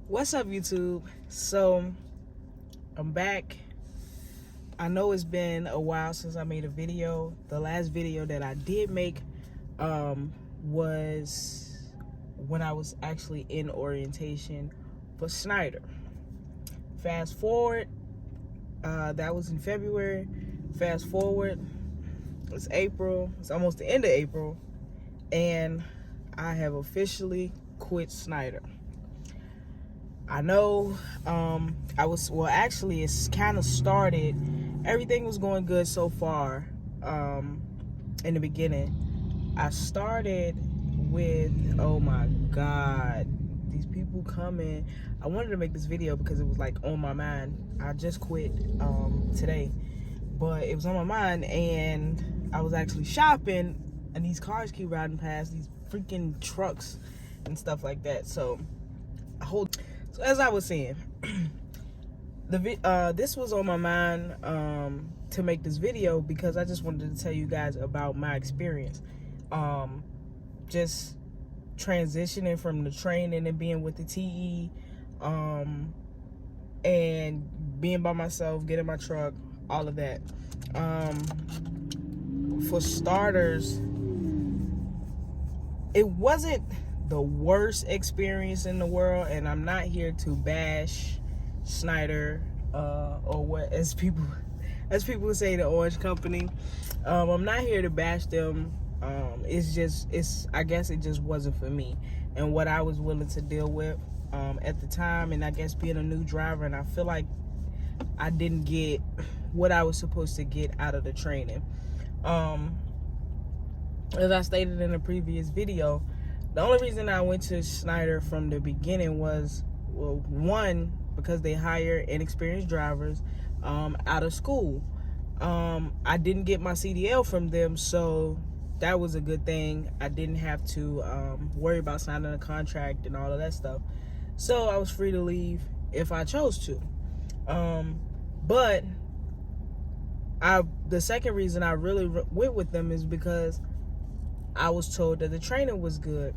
What's up, YouTube? So I'm back. I know it's been a while since I made a video. The last video that I did make was when I was actually in orientation for Schneider. Fast forward, that was in February. Fast forward, it's April. It's almost the end of April, and I have officially quit Schneider. I know actually it's kind of started. Everything was going good so far in the beginning. I started with, oh my God, these people coming. I wanted to make this video because it was like on my mind. I just quit today, but it was on my mind, and I was actually shopping, and these cars keep riding past, these freaking trucks and stuff like that. So as I was saying, this was on my mind to make this video because I just wanted to tell you guys about my experience. Just transitioning from the training and being with the TE, and being by myself, getting my truck, all of that. For starters, it wasn't the worst experience in the world, and I'm not here to bash Schneider or what as people say, the Orange Company. I'm not here to bash them. I guess it just wasn't for me and what I was willing to deal with at the time, and I guess being a new driver, and I feel like I didn't get what I was supposed to get out of the training. As I stated in a previous video, the only reason I went to Schneider from the beginning was, well, one, because they hire inexperienced drivers out of school. I didn't get my CDL from them, so that was a good thing. I didn't have to worry about signing a contract and all of that stuff. So I was free to leave if I chose to. But the second reason I really went with them is because I was told that the training was good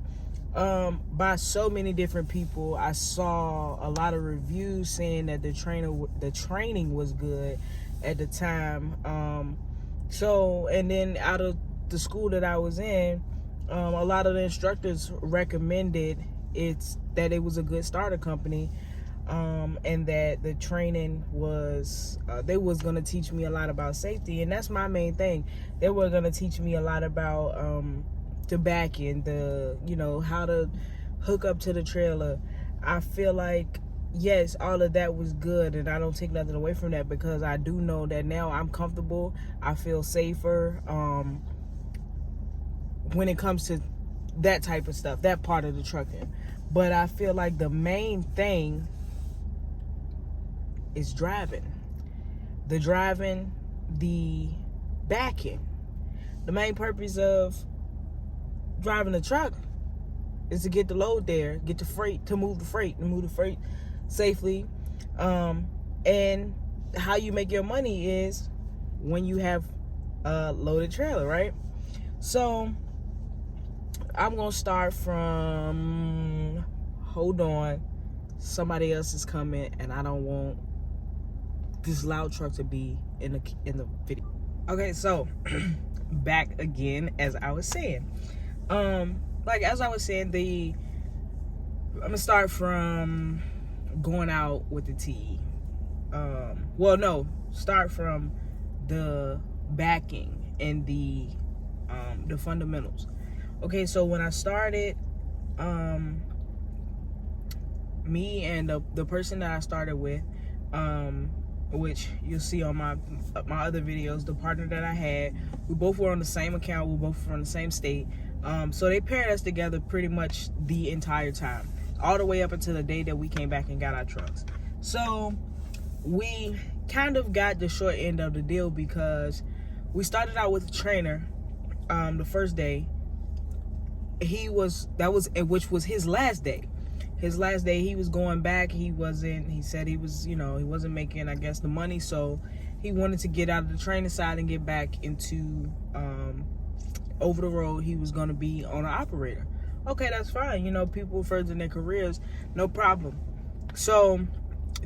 by so many different people. I saw a lot of reviews saying that the training was good at the time. And then out of the school that I was in, a lot of the instructors recommended that it was a good starter company, and that the training was they was going to teach me a lot about safety, and that's my main thing. They were going to teach me a lot about the back end, how to hook up to the trailer. I feel like, yes, all of that was good, and I don't take nothing away from that, because I do know that now I'm comfortable. I feel safer when it comes to that type of stuff, that part of the trucking. But I feel like the main thing is driving. The backing. The main purpose of driving a truck is to get the load there, get the freight, to move the freight safely. And how you make your money is when you have a loaded trailer, right? So I'm gonna start from, hold on, somebody else is coming, and I don't want this loud truck to be in the video. Okay, so back again, as I was saying. I'm gonna start from going out with the TE. Start from the backing and the fundamentals. Okay, so when I started, me and the person that I started with, which you'll see on my other videos, the partner that I had, we both were on the same account, we both were from the same state. So they paired us together pretty much the entire time, all the way up until the day that we came back and got our trucks. So we kind of got the short end of the deal, because we started out with a trainer the first day. Which was his last day. He was going back. He said he wasn't making, I guess, the money, so he wanted to get out of the training side and get back into over the road. He was going to be on an operator. Okay, that's fine. People further in their careers, no problem. So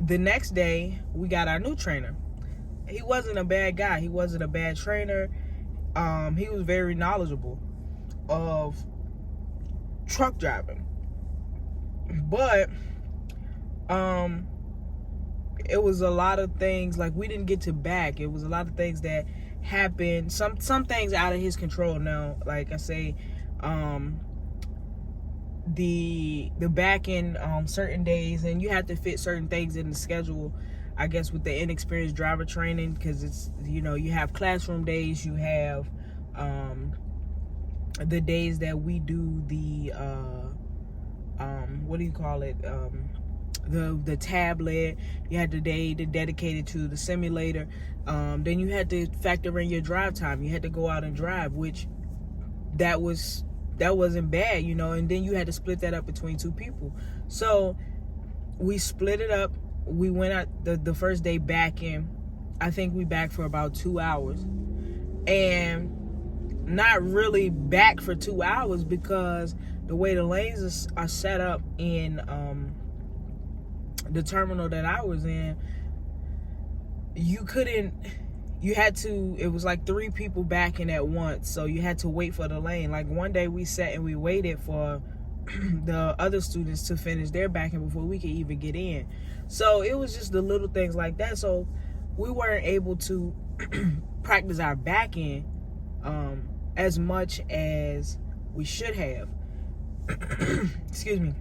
the next day we got our new trainer. He wasn't a bad guy. He wasn't a bad trainer. He was very knowledgeable of truck driving. But it was a lot of things, like, we didn't get to back. It was a lot of things that happened. Some things out of his control now. Like I say, the back end certain days, and you have to fit certain things in the schedule, I guess, with the inexperienced driver training, because it's, you have classroom days, you have the days that we do the what do you call it, the tablet. You had the day dedicated to the simulator. Then you had to factor in your drive time. You had to go out and drive, which that wasn't bad, and then you had to split that up between two people. So we split it up. We went out the first day back in. I think we backed for about 2 hours, and not really back for 2 hours, because the way the lanes are set up in the terminal that I was in, it was like 3 people backing at once, so you had to wait for the lane. Like, one day we sat and we waited for the other students to finish their backing before we could even get in. So it was just the little things like that. So we weren't able to practice our backing as much as we should have. Excuse me.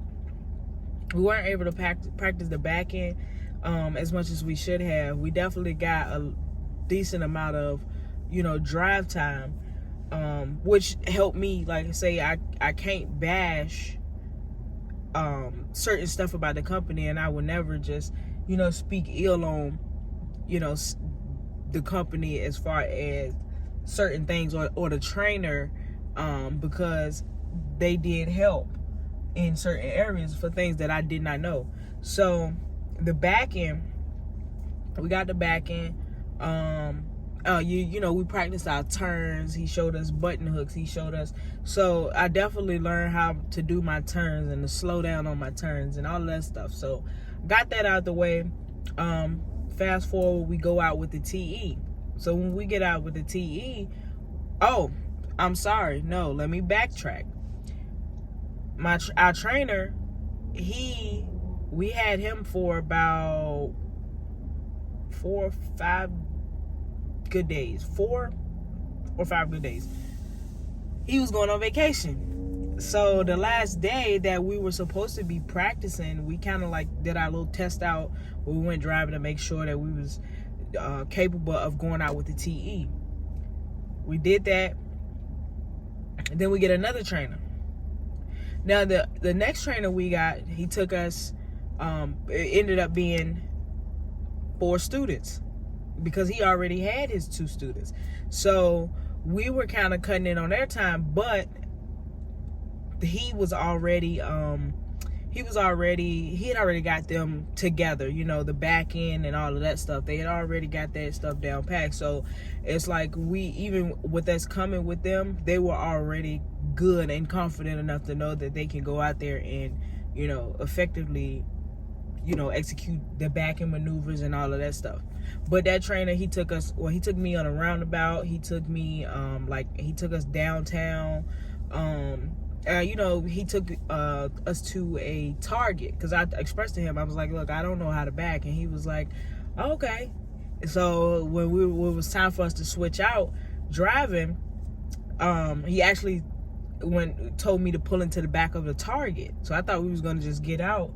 We weren't able to practice the back end as much as we should have. We definitely got a decent amount of, drive time, which helped me. Like I say, I can't bash certain stuff about the company, and I would never just, speak ill on, the company as far as certain things, or the trainer, because they did help in certain areas for things that I did not know. So the back end, we got the back end. We practiced our turns. He showed us button hooks. He showed us. So I definitely learned how to do my turns and to slow down on my turns and all of that stuff. So got that out the way. Fast forward, we go out with the TE. So when we get out with the TE, I'm sorry. No, let me backtrack. Our trainer, we had him for about 4 or 5 good days. 4 or 5 good days. He was going on vacation. So the last day that we were supposed to be practicing, we kind of like did our little test out where we went driving to make sure that we was capable of going out with the TE. We did that. And then we get another trainer. Now the next trainer we got, he took us, it ended up being 4 students, because he already had his 2 students. So we were kind of cutting in on their time, but he had already got them together, the back end and all of that stuff. They had already got that stuff down packed. So it's like, even with us coming with them, they were already good and confident enough to know that they can go out there and, effectively, execute the back end maneuvers and all of that stuff. But that trainer, he took me on a roundabout. He took me, he took us downtown. He took us to a Target, because I expressed to him, I was like, look, I don't know how to back. And he was like, okay. So when it was time for us to switch out driving, he actually told me to pull into the back of the Target. So I thought we was going to just get out.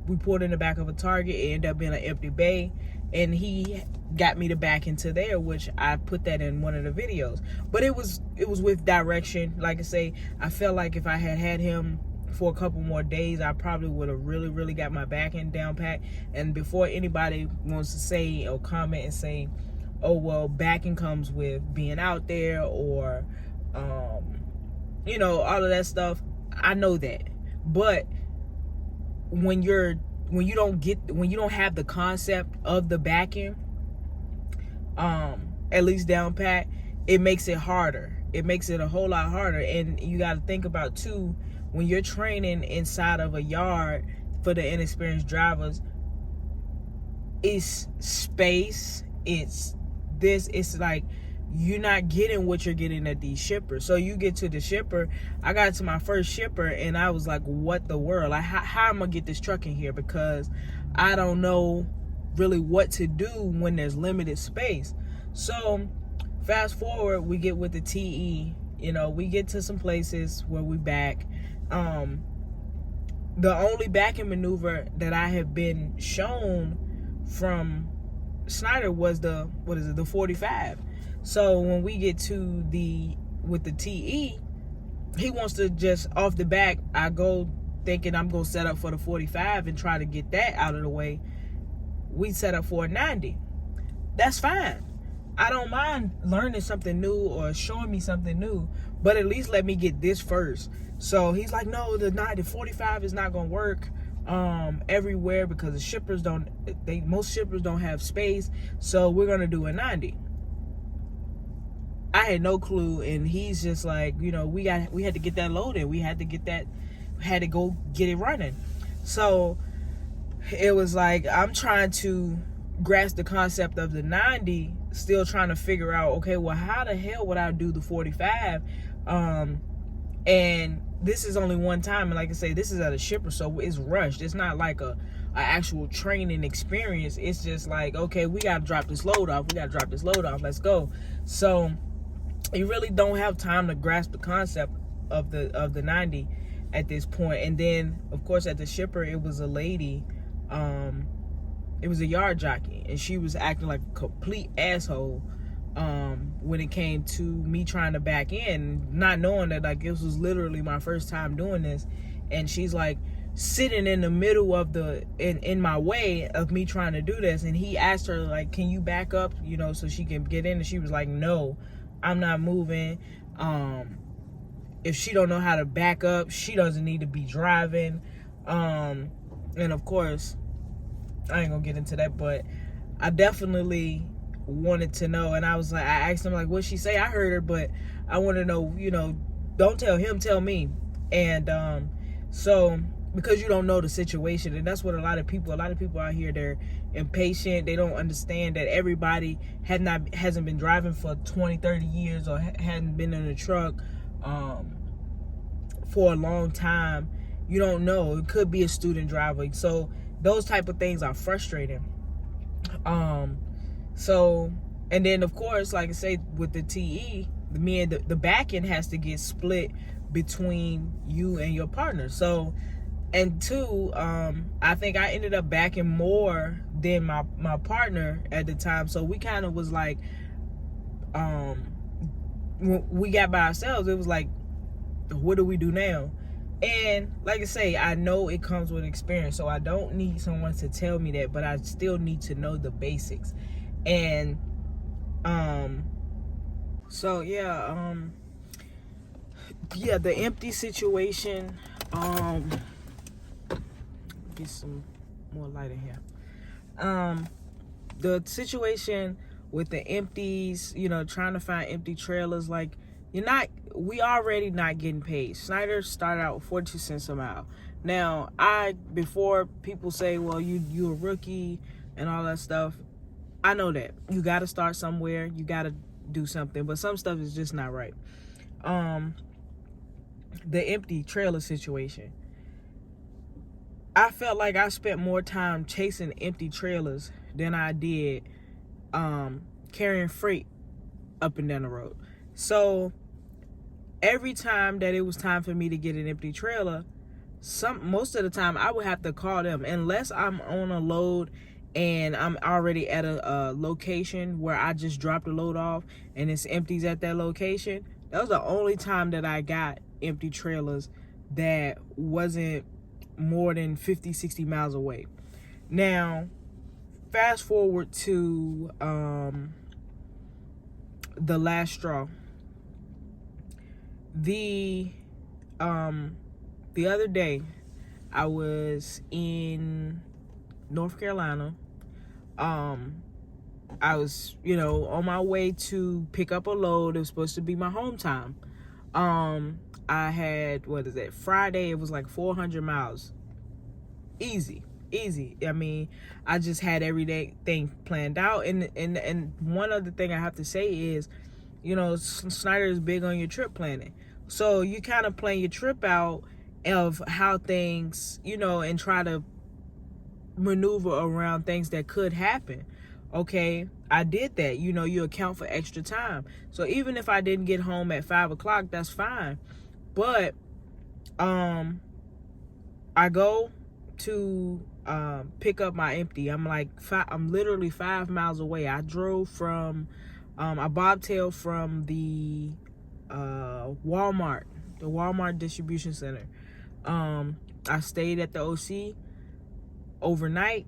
We pulled in the back of a Target. It ended up being an empty bay, and he got me to back into there, which I put that in one of the videos. But it was with direction. Like I say, I felt like if I had him for a couple more days, I probably would have really, really got my back end down pat. And before anybody wants to say or comment and say, oh, well, backing comes with being out there, or all of that stuff, I know that. But when you don't have the concept of the backing, at least down pat, it makes it harder. It makes it a whole lot harder. And you got to think about too, when you're training inside of a yard, for the inexperienced drivers, it's space, it's like you're not getting what you're getting at these shippers. So you get to the shipper. I got to my first shipper and I was like, what the world? Like, how am I gonna get this truck in here? Because I don't know really what to do when there's limited space. So fast forward, we get with the TE. We get to some places where we back. The only backing maneuver that I have been shown from Schneider was the 45. So when we get to with the TE, he wants to just off the back, I go thinking I'm going to set up for the 45 and try to get that out of the way. We set up for a 90. That's fine. I don't mind learning something new or showing me something new, but at least let me get this first. So he's like, no, the 45 is not going to work everywhere because most shippers don't have space. So we're going to do a 90. I had no clue, and he's just like, we had to get that loaded. We had to go get it running. So it was like, I'm trying to grasp the concept of the 90, still trying to figure out, okay, well, how the hell would I do the 45? And this is only one time, and like I say, this is at a shipper, so it's rushed. It's not like a actual training experience. It's just like, okay, we gotta drop this load off. Let's go. So you really don't have time to grasp the concept of the 90 at this point. And then, of course, at the shipper, it was a lady. It was a yard jockey, and she was acting like a complete asshole when it came to me trying to back in, not knowing that like this was literally my first time doing this. And she's like sitting in the middle of in my way of me trying to do this. And he asked her, like, can you back up, so she can get in? And she was like, no, I'm not moving. If she don't know how to back up, she doesn't need to be driving. And of course, I ain't gonna get into that, but I definitely wanted to know. And I was like, I asked him, like, what'd she say? I heard her, but I want to know, don't tell him, tell me. And so because you don't know the situation, and that's what a lot of people out here, they're impatient. They don't understand that everybody hasn't been driving for 20-30 years or hadn't been in a truck for a long time. You don't know. It could be a student driver. So those type of things are frustrating. So, and then of course, like I say, with the TE, the back end has to get split between you and your partner. So, and two, I think I ended up backing more than my partner at the time. So we kind of was like, when we got by ourselves, it was like, what do we do now? And like I say, I know it comes with experience, so I don't need someone to tell me that, but I still need to know the basics. And so yeah, the empty situation, get some more light in here. The situation with the empties, trying to find empty trailers, like, we already not getting paid. Schneider started out with 42 cents a mile. Now, before people say, well, you a rookie and all that stuff, I know that. You got to start somewhere. You got to do something. But some stuff is just not right. The empty trailer situation. I felt like I spent more time chasing empty trailers than I did carrying freight up and down the road. So every time that it was time for me to get an empty trailer, most of the time I would have to call them, unless I'm on a load and I'm already at a location where I just dropped the load off and it's empties at that location. That was the only time that I got empty trailers that wasn't more than 50-60 miles away. Now, fast forward to the last straw. The other day, I was in North Carolina. I was, on my way to pick up a load. It was supposed to be my home time. I had, Friday, it was like 400 miles easy. I mean, I just had everything planned out. And one other thing I have to say is, you know, Schneider is big on your trip planning. So you kind of plan your trip out of how things, you know, and try to maneuver around things that could happen. Okay, I did that. You know, you account for extra time. So even if I didn't get home at 5 o'clock, that's fine. But I go to pick up my empty. I'm literally 5 miles away. I drove from I bobtailed from the Walmart distribution center. I stayed at the OC overnight,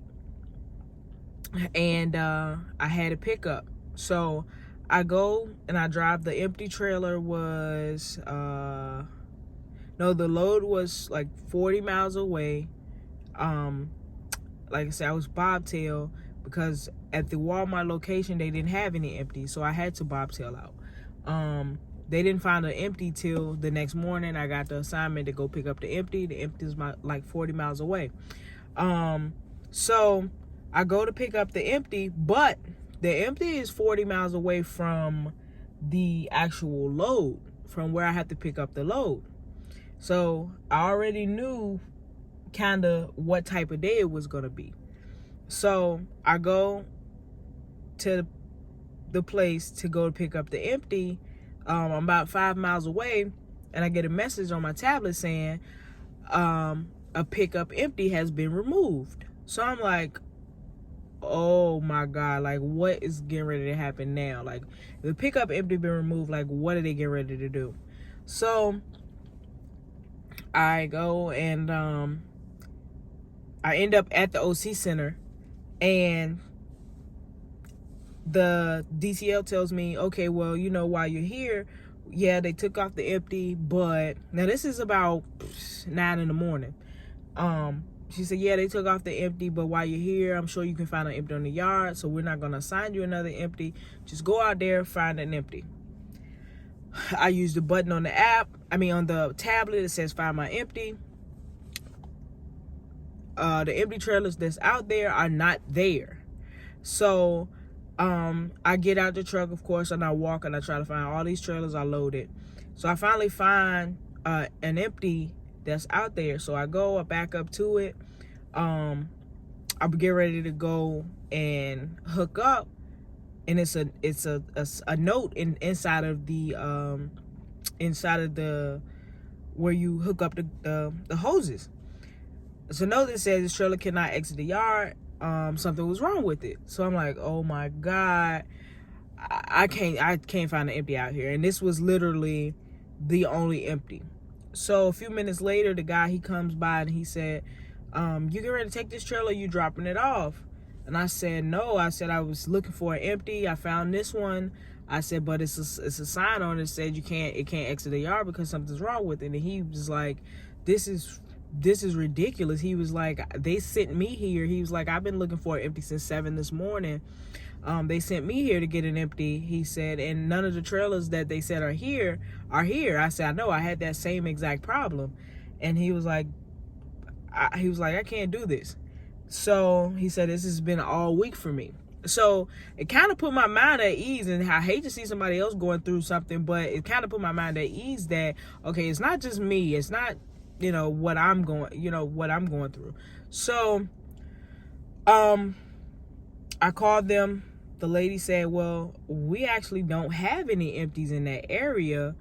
and I had a pickup. So I go and I drive. The empty trailer was no, the load was like 40 miles away. Like I said, I was bobtail because at the Walmart location they didn't have any empty, so I had to bobtail out. They didn't find an empty till the next morning. I got the assignment to go pick up the empty. The empty is like 40 miles away. So I go to pick up the empty, but the empty is 40 miles away from the actual load, from where I had to pick up the load. So I already knew kind of what type of day it was going to be. So I go to the place to go to pick up the empty. I'm about 5 miles away, and I get a message on my tablet saying a pickup empty has been removed. So I'm like, oh my God, like what is getting ready to happen now? Like, the pickup empty been removed, like what are they getting ready to do? So I go and I end up at the OC Center, and the DTL tells me, okay, well, you know, while you're here, yeah, they took off the empty, but now this is about 9 in the morning. She said, yeah, they took off the empty, but while you're here, I'm sure you can find an empty on the yard, so we're not going to assign you another empty. Just go out there, find an empty. I used the button on the on the tablet, it says find my empty. The empty trailers that's out there are not there. So I get out the truck, of course, and I walk and I try to find all these trailers are loaded. So I finally find an empty that's out there. So I back up to it. I get ready to go and hook up, and it's a note inside of the where you hook up the hoses. It's a note that says this trailer cannot exit the yard. Something was wrong with it. So I'm like, oh my God, I can't find an empty out here. And this was literally the only empty. So a few minutes later, the guy, he comes by and he said, you get ready to take this trailer, you dropping it off? And I said, no. I said I was looking for an empty. I found this one. I said, but it's a sign on it that said it can't exit the yard because something's wrong with it. And he was like, this is ridiculous. He was like, they sent me here. He was like, I've been looking for an empty since 7 this morning. They sent me here to get an empty, he said, and none of the trailers that they said are here. I said, I know, I had that same exact problem. And he was like, I can't do this. So he said, this has been all week for me. So it kind of put my mind at ease, and I hate to see somebody else going through something, but it kind of put my mind at ease that, okay, it's not just me. It's not, what I'm going through. So, I called them. The lady said, well, we actually don't have any empties in that area.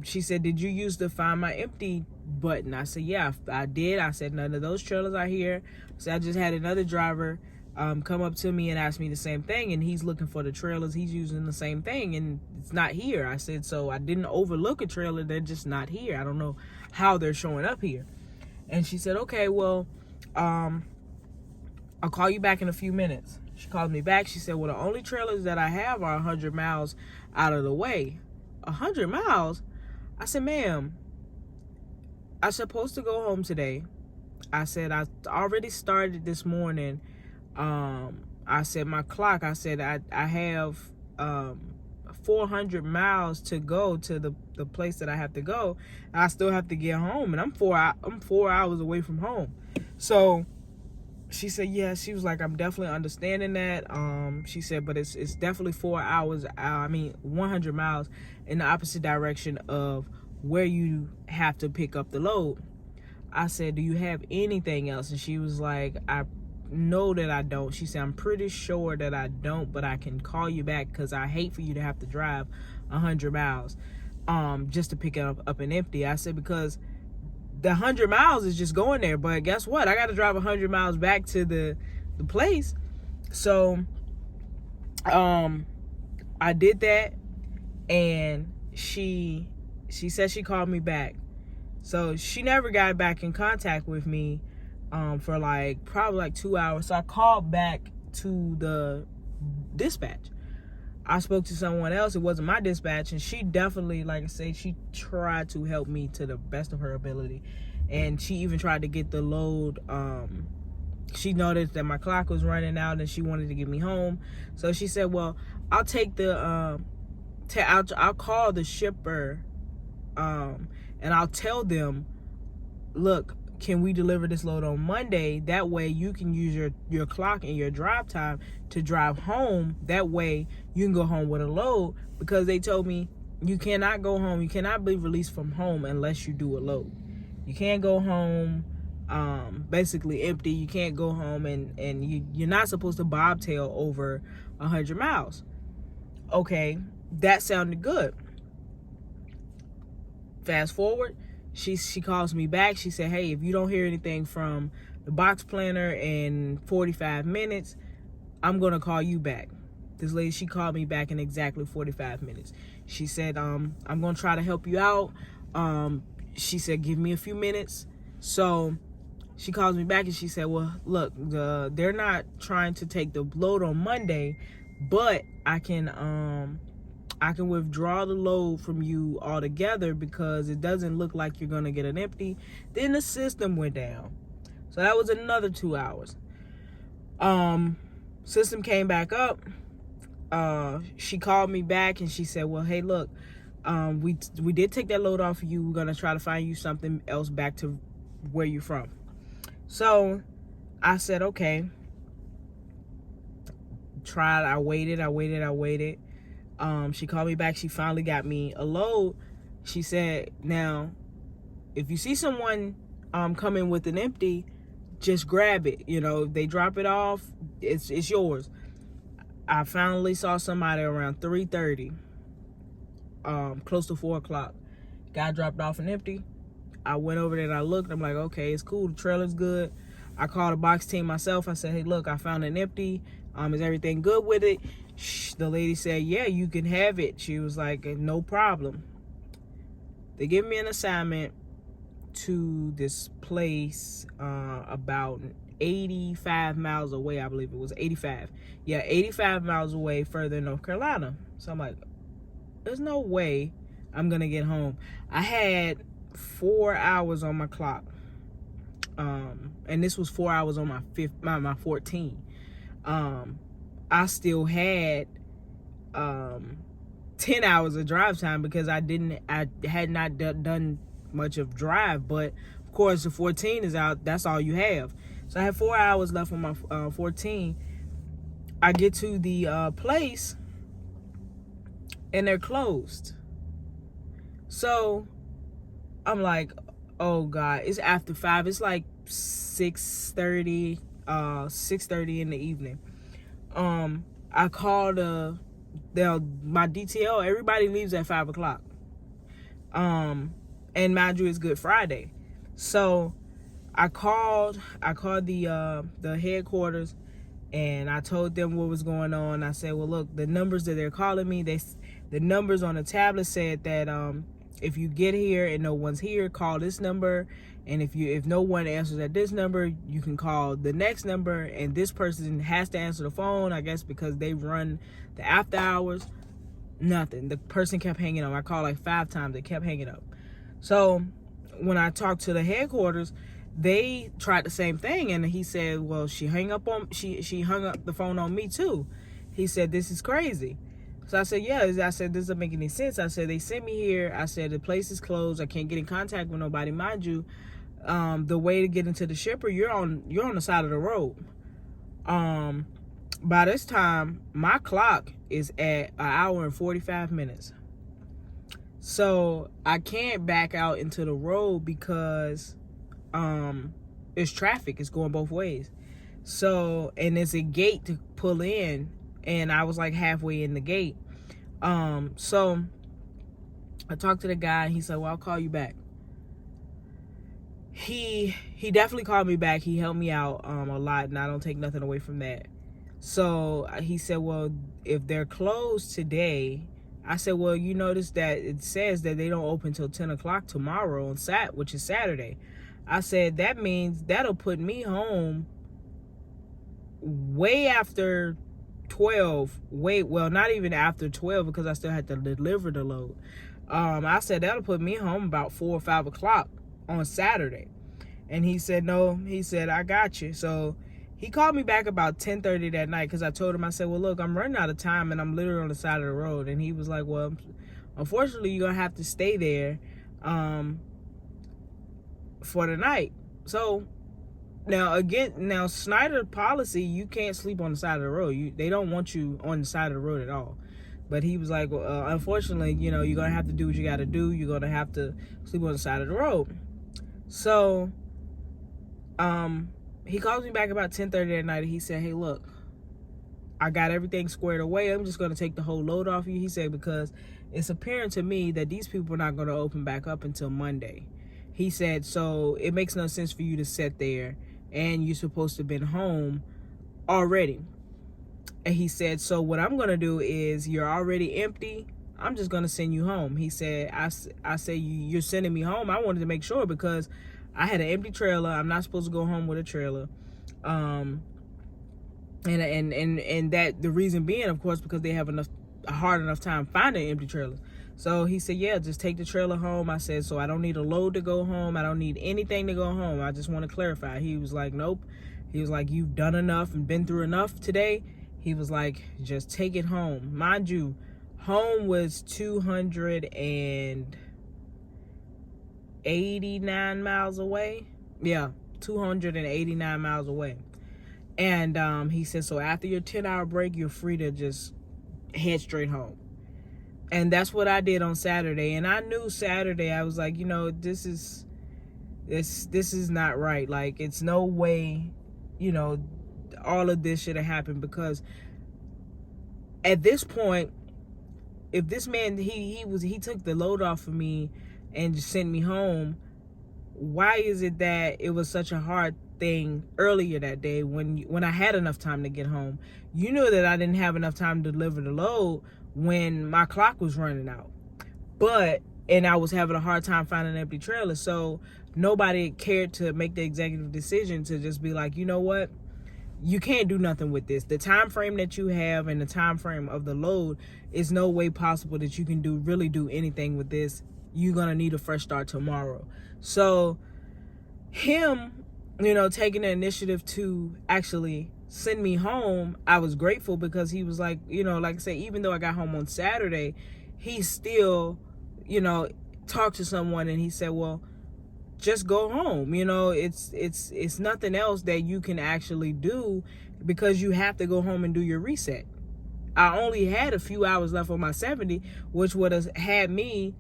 She said, did you use the find my empty button? I said, yeah, I did. I said, none of those trailers are here. So I just had another driver come up to me and ask me the same thing, and he's looking for the trailers. He's using the same thing, and it's not here. I said, so I didn't overlook a trailer. They're just not here. I don't know how they're showing up here. And she said, okay, well, I'll call you back in a few minutes. She called me back. She said, well, the only trailers that I have are 100 miles out of the way. 100 miles? I said, ma'am, I'm supposed to go home today. I said, I already started this morning. I said, my clock, I said, I have 400 miles to go to the place that I have to go. I still have to get home, and I'm 4 hours away from home. So she said, yeah, she was like, I'm definitely understanding that. She said, but it's definitely 4 hours, 100 miles in the opposite direction of where you have to pick up the load. I said, do you have anything else? And she was like, I know that I don't. She said, I'm pretty sure that I don't, but I can call you back because I hate for you to have to drive 100 miles just to pick up an empty. I said, because the 100 miles is just going there, but guess what? I got to drive 100 miles back to the place. So I did that, and she said she called me back. So she never got back in contact with me for probably 2 hours. So I called back to the dispatch. I spoke to someone else. It wasn't my dispatch, and she definitely, like I say, she tried to help me to the best of her ability. And she even tried to get the load. She noticed that my clock was running out and she wanted to get me home. So she said, well, I'll take the I'll call the shipper and I'll tell them, look, can we deliver this load on Monday? That way you can use your clock and your drive time to drive home. That way you can go home with a load, because they told me you cannot go home. You cannot be released from home unless you do a load. You can't go home basically empty. You can't go home and you're not supposed to bobtail over 100 miles. Okay, that sounded good. Fast forward, she calls me back. She said, hey, if you don't hear anything from the box planner in 45 minutes, I'm going to call you back. This lady, she called me back in exactly 45 minutes. She said, I'm going to try to help you out. She said, give me a few minutes. So she calls me back and she said, well, look, they're not trying to take the load on Monday, but I can withdraw the load from you altogether because it doesn't look like you're going to get an empty. Then the system went down. So that was another 2 hours. System came back up. She called me back and she said, well, hey, look, we did take that load off of you. We're going to try to find you something else back to where you're from. So I said, okay. I waited. She called me back. She finally got me a load. She said, now, if you see someone come in with an empty, just grab it. You know, if they drop it off, it's yours. I finally saw somebody around 3:30, close to 4 o'clock. Guy dropped off an empty. I went over there and I looked. I'm like, okay, it's cool. The trailer's good. I called the box team myself. I said, hey, look, I found an empty. Is everything good with it? The lady said, yeah, you can have it. She was like, no problem. They gave me an assignment to this place about 85 miles away. I believe it was 85. Yeah, 85 miles away further in North Carolina. So I'm like, there's no way I'm going to get home. I had 4 hours on my clock. And this was 4 hours on my 14. I still had 10 hours of drive time because I had not done much of drive, but of course the 14 is out. That's all you have. So I had 4 hours left on my 14. I get to the place and they're closed. So I'm like, oh God, it's after 5. It's like 6:30 in the evening. I called my DTL. Everybody leaves at 5 o'clock. And mind you, it's Good Friday. So I called the headquarters and I told them what was going on. I said, well, look, the numbers that they're calling me, the numbers on the tablet said that if you get here and no one's here, call this number. And if no one answers at this number, you can call the next number. And this person has to answer the phone, I guess, because they run the after hours. Nothing. The person kept hanging up. I called like 5 times. They kept hanging up. So when I talked to the headquarters, they tried the same thing. And he said, well, she hung up the phone on me too. He said, this is crazy. So I said, yeah. I said, this doesn't make any sense. I said, they sent me here. I said, the place is closed. I can't get in contact with nobody. Mind you, the way to get into the shipper, you're on the side of the road. By this time, my clock is at 1 hour and 45 minutes. So I can't back out into the road because it's traffic. It's going both ways. So, and there's a gate to pull in, and I was like halfway in the gate. So I talked to the guy, and he said, well, I'll call you back. He definitely called me back. He helped me out a lot, and I don't take nothing away from that. So he said, well, if they're closed today, I said, well, you notice that it says that they don't open till 10 o'clock tomorrow on which is Saturday. I said, that means that'll put me home way after 12. Well, not even after 12, because I still had to deliver the load. I said, that'll put me home about 4 or 5 o'clock on Saturday. And he said, no. He said, I got you. So he called me back about 10:30 that night, because I told him, I said, well, look, I'm running out of time, and I'm literally on the side of the road. And he was like, well, unfortunately, you're going to have to stay there for the night. So now Schneider policy, you can't sleep on the side of the road. They don't want you on the side of the road at all. But he was like, well, unfortunately, you're going to have to do what you got to do. You're going to have to sleep on the side of the road. So he calls me back about 10:30 that night, and he said, hey, look, I got everything squared away. I'm just going to take the whole load off you. He said, because it's apparent to me that these people are not going to open back up until Monday. He said, so it makes no sense for you to sit there, and you're supposed to have been home already. And he said, so what I'm going to do is, you're already empty. I'm just going to send you home. He said, I say, you're sending me home. I wanted to make sure, because I had an empty trailer. I'm not supposed to go home with a trailer. And that the reason being, of course, because they have a hard enough time finding empty trailers. So he said, yeah, just take the trailer home. I said, so I don't need a load to go home. I don't need anything to go home. I just want to clarify. He was like, nope. He was like, you've done enough and been through enough today. He was like, just take it home. Mind you, home was 289 miles away. Yeah, 289 miles away. And he said, so after your 10-hour break, you're free to just head straight home. And that's what I did on Saturday. And I knew Saturday, I was like, this is not right. Like, it's no way, all of this should have happened, because at this point, if this man, he took the load off of me and just sent me home, why is it that it was such a hard thing earlier that day when I had enough time to get home? You knew that I didn't have enough time to deliver the load when my clock was running out. And I was having a hard time finding an empty trailer. So nobody cared to make the executive decision to just be like, you know what? You can't do nothing with this. The time frame that you have and the time frame of the load is no way possible that you can really do anything with this. You're going to need a fresh start tomorrow. So him, taking the initiative to actually send me home, I was grateful, because he was like, like I say, even though I got home on Saturday, he still, talked to someone, and he said, well, just go home. It's nothing else that you can actually do, because you have to go home and do your reset. I only had a few hours left on my 70, which would have had me,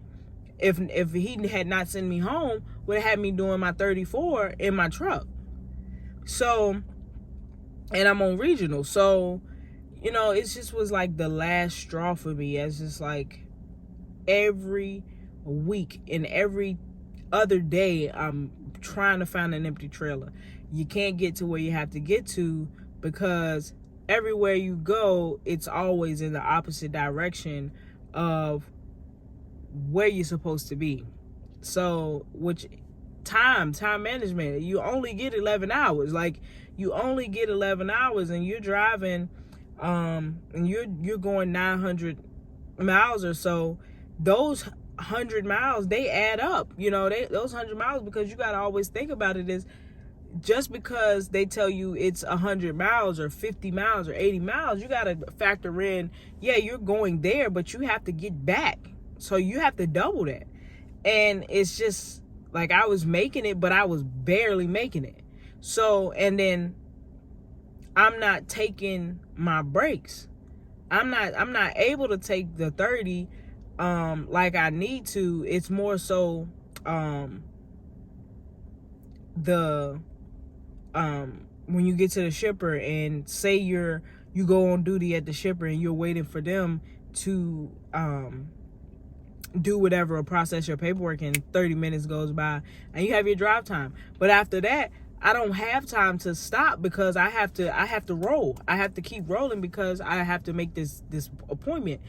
if he had not sent me home, would have had me doing my 34 in my truck. So, and I'm on regional. So, it just was like the last straw for me. It's just like every week and every other day, I'm trying to find an empty trailer. You can't get to where you have to get to, because everywhere you go, it's always in the opposite direction of where you're supposed to be. So, which time management, you only get 11 hours. Like, you only get 11 hours, and you're driving, and you're going 900 miles or so. Those 100 miles, they add up. Those 100 miles, because you got to always think about it, is just because they tell you it's 100 miles or 50 miles or 80 miles, you got to factor in, yeah, you're going there, but you have to get back. So you have to double that. And it's just, Like, I was making it, but I was barely making it. So, and then I'm not taking my breaks. I'm not able to take the 30 like I need to. It's more so the when you get to the shipper and say you go on duty at the shipper and you're waiting for them to do whatever or process your paperwork, and 30 minutes goes by and you have your drive time. But after that, I don't have time to stop because I have to roll. I have to keep rolling because I have to make this appointment.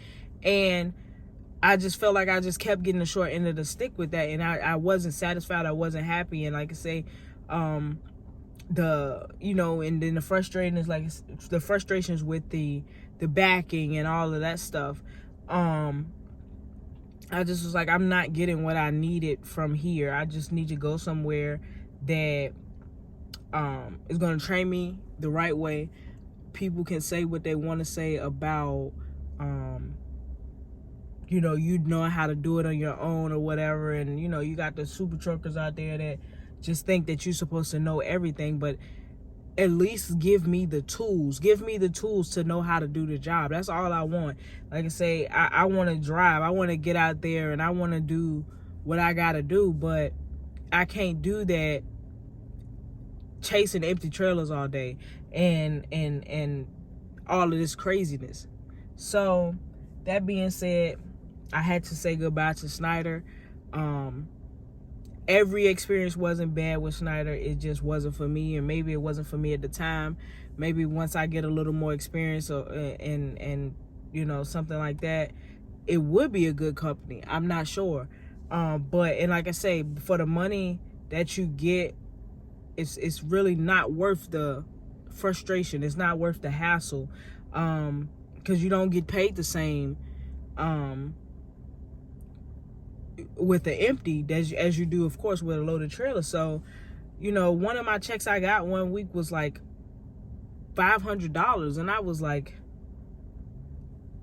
And I just felt like I just kept getting the short end of the stick with that, and I wasn't satisfied. I wasn't happy. And like I say, and then the frustrating is like the frustrations with the backing and all of that stuff. I just was like, I'm not getting what I needed from here. I just need to go somewhere that is going to train me the right way. People can say what they want to say about you know how to do it on your own or whatever, and you got the super truckers out there that just think that you're supposed to know everything. But at least give me the tools to know how to do the job. That's all I want. Like I say, I want to drive, I want to get out there, and I want to do what I gotta do, but I can't do that chasing empty trailers all day and all of this craziness. So that being said, I had to say goodbye to Schneider. Every experience wasn't bad with Schneider. It just wasn't for me, and maybe it wasn't for me at the time. Maybe once I get a little more experience and something like that, it would be a good company. I'm not sure. But like I say, for the money that you get, it's really not worth the frustration. It's not worth the hassle, because you don't get paid the same with the empty as you do, of course, with a loaded trailer. So one of my checks I got one week was like $500, and I was like,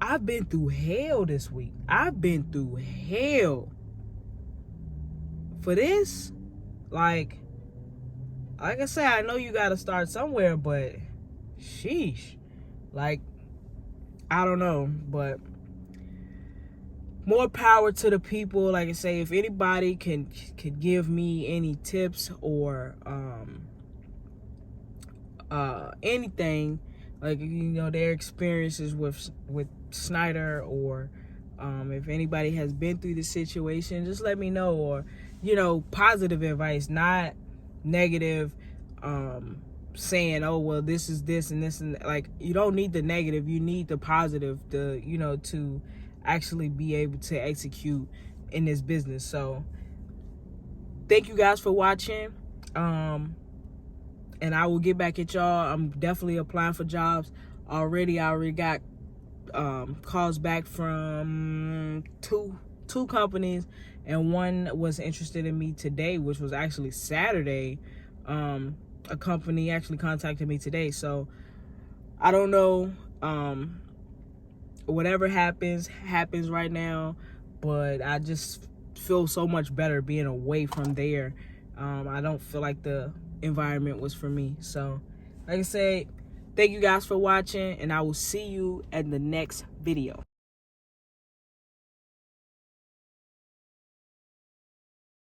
I've been through hell this week. I've been through hell for this. Like I said, I know you got to start somewhere, but sheesh, like, I don't know. But more power to the people. Like I say, if anybody can give me any tips or anything, like their experiences with Schneider, or if anybody has been through the situation, just let me know. Or positive advice, not negative, saying, oh well, this is this and this, and like, you don't need the negative, you need the positive, to actually be able to execute in this business. So thank you guys for watching, and I will get back at y'all. I'm definitely applying for jobs already. I already got calls back from two companies, and one was interested in me today, which was actually Saturday. A company actually contacted me today. So I don't know, whatever happens right now, but I just feel so much better being away from there. I don't feel like the environment was for me. So like I said, thank you guys for watching, and I will see you at the next video.